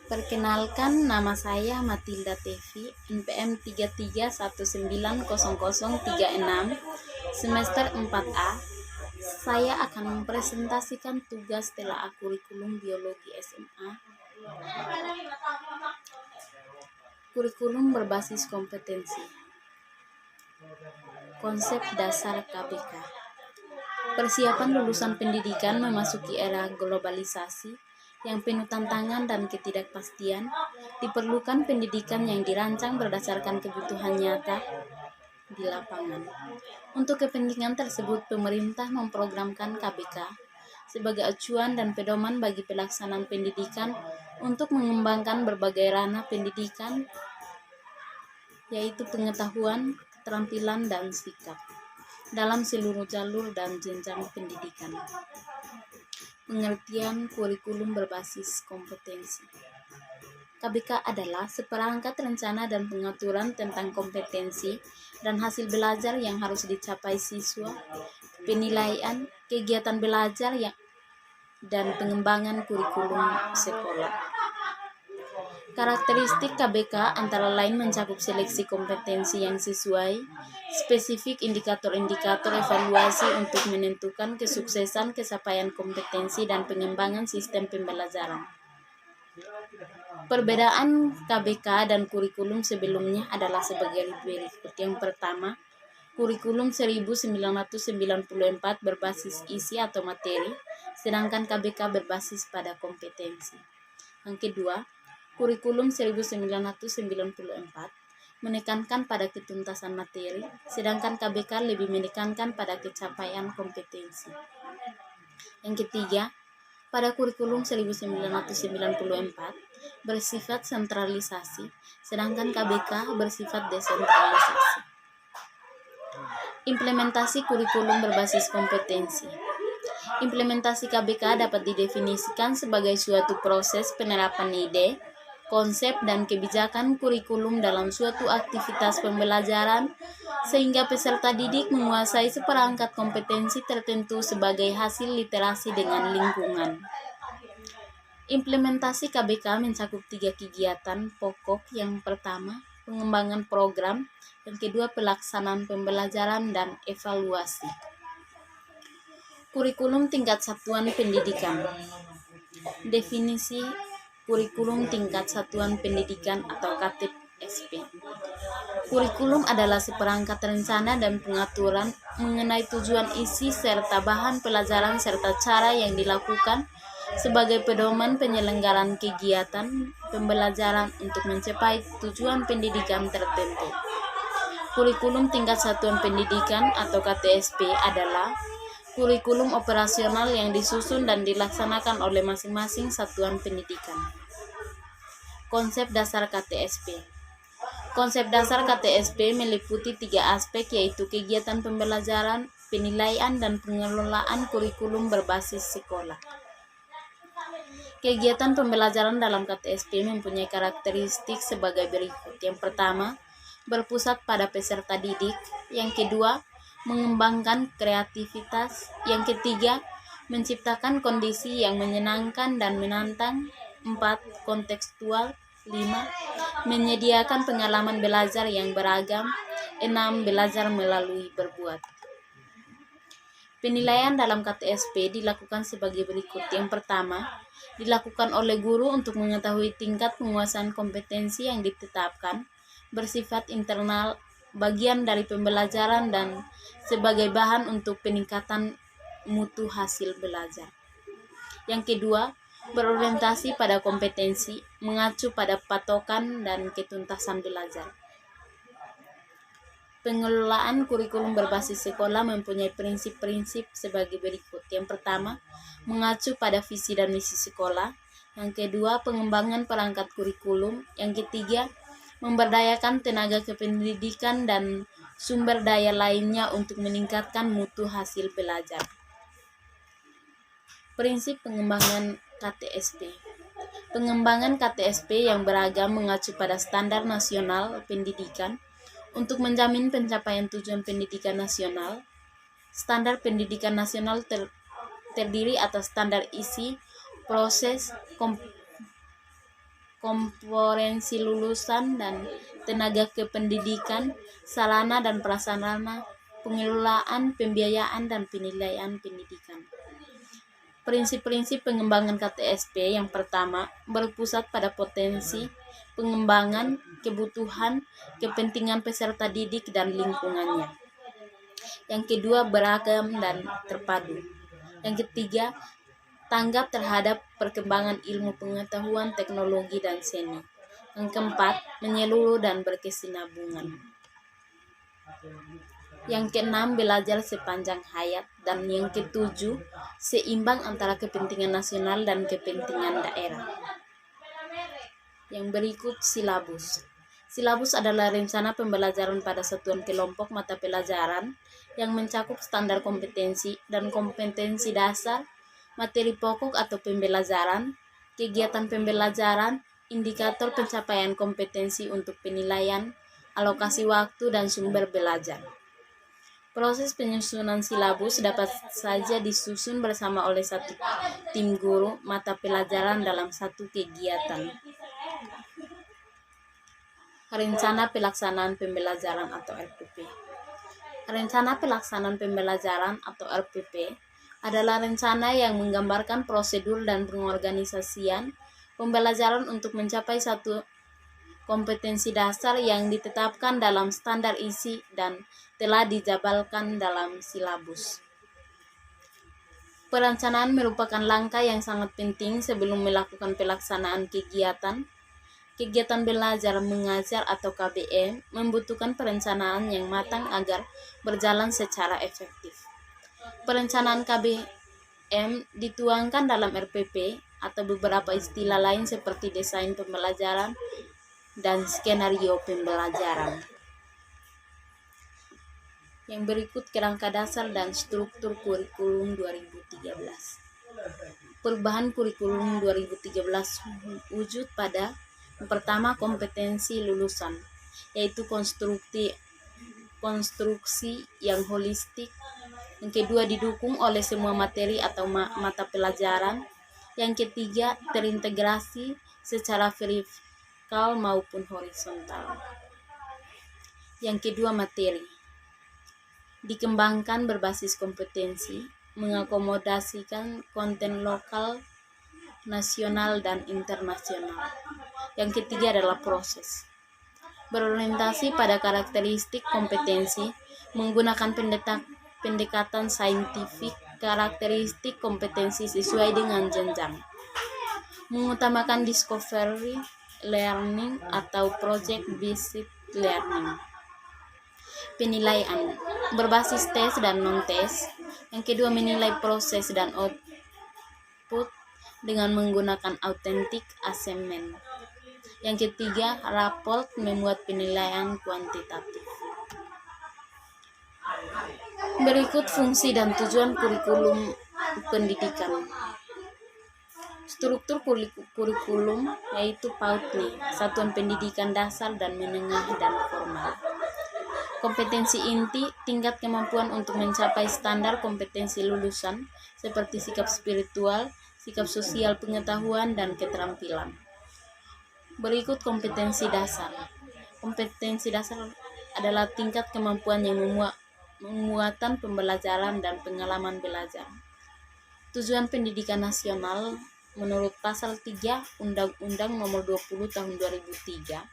Perkenalkan, nama saya Matilda Tevi, NPM 33190036, semester 4A. Saya akan mempresentasikan tugas telaah kurikulum biologi SMA. Kurikulum berbasis kompetensi. Konsep dasar KBK. Persiapan lulusan pendidikan memasuki era globalisasi yang penuh tantangan dan ketidakpastian. Diperlukan pendidikan yang dirancang berdasarkan kebutuhan nyata di lapangan. Untuk kepentingan tersebut, pemerintah memprogramkan KBK sebagai acuan dan pedoman bagi pelaksanaan pendidikan untuk mengembangkan berbagai ranah pendidikan, yaitu pengetahuan, keterampilan, dan sikap dalam seluruh jalur dan jenjang pendidikan. Pengertian kurikulum berbasis kompetensi. KBK adalah seperangkat rencana dan pengaturan tentang kompetensi dan hasil belajar yang harus dicapai siswa, penilaian, kegiatan belajar dan pengembangan kurikulum sekolah. Karakteristik KBK antara lain mencakup seleksi kompetensi yang sesuai, spesifik indikator-indikator evaluasi untuk menentukan kesuksesan capaian kompetensi dan pengembangan sistem pembelajaran. Perbedaan KBK dan kurikulum sebelumnya adalah sebagai berikut. Yang pertama, kurikulum 1994 berbasis isi atau materi, sedangkan KBK berbasis pada kompetensi. Yang kedua, kurikulum 1994 menekankan pada ketuntasan materi, sedangkan KBK lebih menekankan pada capaian kompetensi. Yang ketiga, pada kurikulum 1994 bersifat sentralisasi, sedangkan KBK bersifat desentralisasi. Implementasi kurikulum berbasis kompetensi. Implementasi KBK dapat didefinisikan sebagai suatu proses penerapan ide, konsep, dan kebijakan kurikulum dalam suatu aktivitas pembelajaran sehingga peserta didik menguasai seperangkat kompetensi tertentu sebagai hasil literasi dengan lingkungan. Implementasi KBK mencakup 3 kegiatan pokok. Yang pertama, pengembangan program. Yang kedua, pelaksanaan pembelajaran dan evaluasi. Kurikulum tingkat satuan pendidikan. Definisi kurikulum tingkat satuan pendidikan atau KTSP. Kurikulum adalah seperangkat rencana dan pengaturan mengenai tujuan, isi, serta bahan pelajaran serta cara yang dilakukan sebagai pedoman penyelenggaraan kegiatan pembelajaran untuk mencapai tujuan pendidikan tertentu. Kurikulum tingkat satuan pendidikan atau KTSP adalah kurikulum operasional yang disusun dan dilaksanakan oleh masing-masing satuan pendidikan. Konsep dasar KTSP. Konsep dasar KTSP meliputi 3 aspek, yaitu kegiatan pembelajaran, penilaian, dan pengelolaan kurikulum berbasis sekolah. Kegiatan pembelajaran dalam KTSP mempunyai karakteristik sebagai berikut. Yang pertama, berpusat pada peserta didik. Yang kedua, mengembangkan kreativitas. Yang ketiga, menciptakan kondisi yang menyenangkan dan menantang. 4. Kontekstual. 5. Menyediakan pengalaman belajar yang beragam. 6. Belajar melalui berbuat. Penilaian dalam KTSP dilakukan sebagai berikut. Yang pertama, dilakukan oleh guru untuk mengetahui tingkat penguasaan kompetensi yang ditetapkan, bersifat internal, bagian dari pembelajaran, dan sebagai bahan untuk peningkatan mutu hasil belajar. Yang kedua, berorientasi pada kompetensi, mengacu pada patokan dan ketuntasan belajar. Pengelolaan kurikulum berbasis sekolah mempunyai prinsip-prinsip sebagai berikut. Yang pertama, mengacu pada visi dan misi sekolah. Yang kedua, pengembangan perangkat kurikulum. Yang ketiga, memberdayakan tenaga kependidikan dan sumber daya lainnya untuk meningkatkan mutu hasil belajar. Prinsip pengembangan KTSP. Pengembangan KTSP yang beragam mengacu pada standar nasional pendidikan untuk menjamin pencapaian tujuan pendidikan nasional. Standar pendidikan nasional terdiri atas standar isi, proses, kompetensi lulusan dan tenaga kependidikan, sarana dan prasarana, pengelolaan, pembiayaan, dan penilaian pendidikan. Prinsip-prinsip pengembangan KTSP yang pertama berpusat pada potensi, pengembangan, kebutuhan, kepentingan peserta didik dan lingkungannya. Yang kedua, beragam dan terpadu. Yang ketiga, tanggap terhadap perkembangan ilmu pengetahuan, teknologi, dan seni. Yang keempat, menyeluruh dan berkesinambungan. Yang keenam, belajar sepanjang hayat. Dan yang ketujuh, seimbang antara kepentingan nasional dan kepentingan daerah. Yang berikut, silabus. Silabus adalah rencana pembelajaran pada satuan kelompok mata pelajaran yang mencakup standar kompetensi dan kompetensi dasar, materi pokok atau pembelajaran, kegiatan pembelajaran, indikator pencapaian kompetensi untuk penilaian, alokasi waktu, dan sumber belajar. Proses penyusunan silabus dapat saja disusun bersama oleh satu tim guru mata pelajaran dalam satu kegiatan. Rencana pelaksanaan pembelajaran atau RPP. Rencana pelaksanaan pembelajaran atau RPP adalah rencana yang menggambarkan prosedur dan pengorganisasian pembelajaran untuk mencapai satu kompetensi dasar yang ditetapkan dalam standar isi dan telah dijabarkan dalam silabus. Perencanaan merupakan langkah yang sangat penting sebelum melakukan pelaksanaan kegiatan. Kegiatan belajar mengajar atau KBM membutuhkan perencanaan yang matang agar berjalan secara efektif. Perencanaan KBM dituangkan dalam RPP atau beberapa istilah lain seperti desain pembelajaran dan skenario pembelajaran. Yang berikut kerangka dasar dan struktur kurikulum 2013. Perubahan kurikulum 2013 wujud pada yang pertama, kompetensi lulusan, yaitu konstruksi yang holistik. Yang kedua, didukung oleh semua materi atau mata pelajaran. Yang ketiga, terintegrasi secara vertikal maupun horizontal. Yang kedua, materi. Dikembangkan berbasis kompetensi, mengakomodasikan konten lokal, nasional, dan internasional. Yang ketiga adalah proses. Berorientasi pada karakteristik kompetensi, menggunakan pendekatan saintifik, karakteristik kompetensi sesuai dengan jenjang. Mengutamakan discovery learning atau project-based learning. Penilaian, berbasis tes dan non-tes. Yang kedua, menilai proses dan output dengan menggunakan authentic assessment. Yang ketiga, raport membuat penilaian kuantitatif. Berikut fungsi dan tujuan kurikulum pendidikan. Struktur kurikulum yaitu PAUD, satuan pendidikan dasar dan menengah dan formal. Kompetensi inti, tingkat kemampuan untuk mencapai standar kompetensi lulusan seperti sikap spiritual, sikap sosial, pengetahuan, dan keterampilan. Berikut kompetensi dasar. Kompetensi dasar adalah tingkat kemampuan yang memuatan pembelajaran dan pengalaman belajar. Tujuan pendidikan nasional menurut pasal 3 Undang-Undang Nomor 20 Tahun 2003,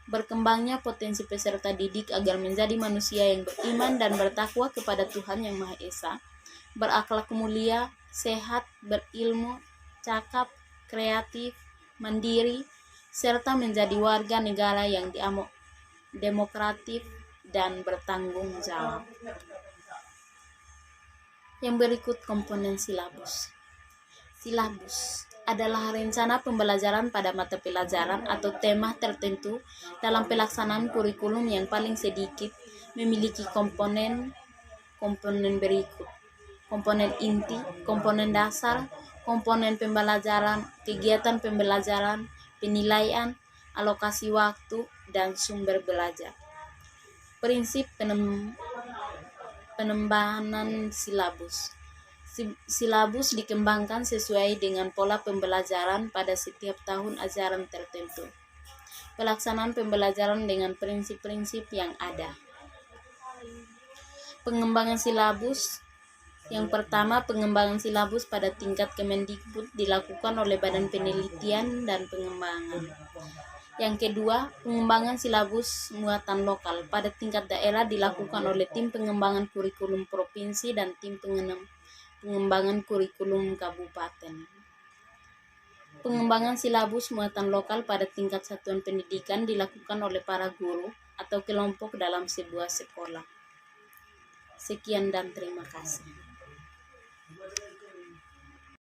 berkembangnya potensi peserta didik agar menjadi manusia yang beriman dan bertakwa kepada Tuhan Yang Maha Esa, berakhlak mulia, sehat, berilmu, cakap, kreatif, mandiri, serta menjadi warga negara yang demokratif dan bertanggung jawab. Yang berikut komponen silabus. Silabus adalah rencana pembelajaran pada mata pelajaran atau tema tertentu dalam pelaksanaan kurikulum yang paling sedikit memiliki komponen berikut. Komponen inti, komponen dasar, komponen pembelajaran, kegiatan pembelajaran, penilaian, alokasi waktu, dan sumber belajar. Prinsip penembanan silabus. Silabus dikembangkan sesuai dengan pola pembelajaran pada setiap tahun ajaran tertentu. Pelaksanaan pembelajaran dengan prinsip-prinsip yang ada. Pengembangan silabus. Yang pertama, pengembangan silabus pada tingkat Kemendikbud dilakukan oleh Badan Penelitian dan Pengembangan. Yang kedua, pengembangan silabus muatan lokal pada tingkat daerah dilakukan oleh tim pengembangan kurikulum provinsi dan tim pengembangan kurikulum kabupaten. Pengembangan silabus muatan lokal pada tingkat satuan pendidikan dilakukan oleh para guru atau kelompok dalam sebuah sekolah. Sekian dan terima kasih.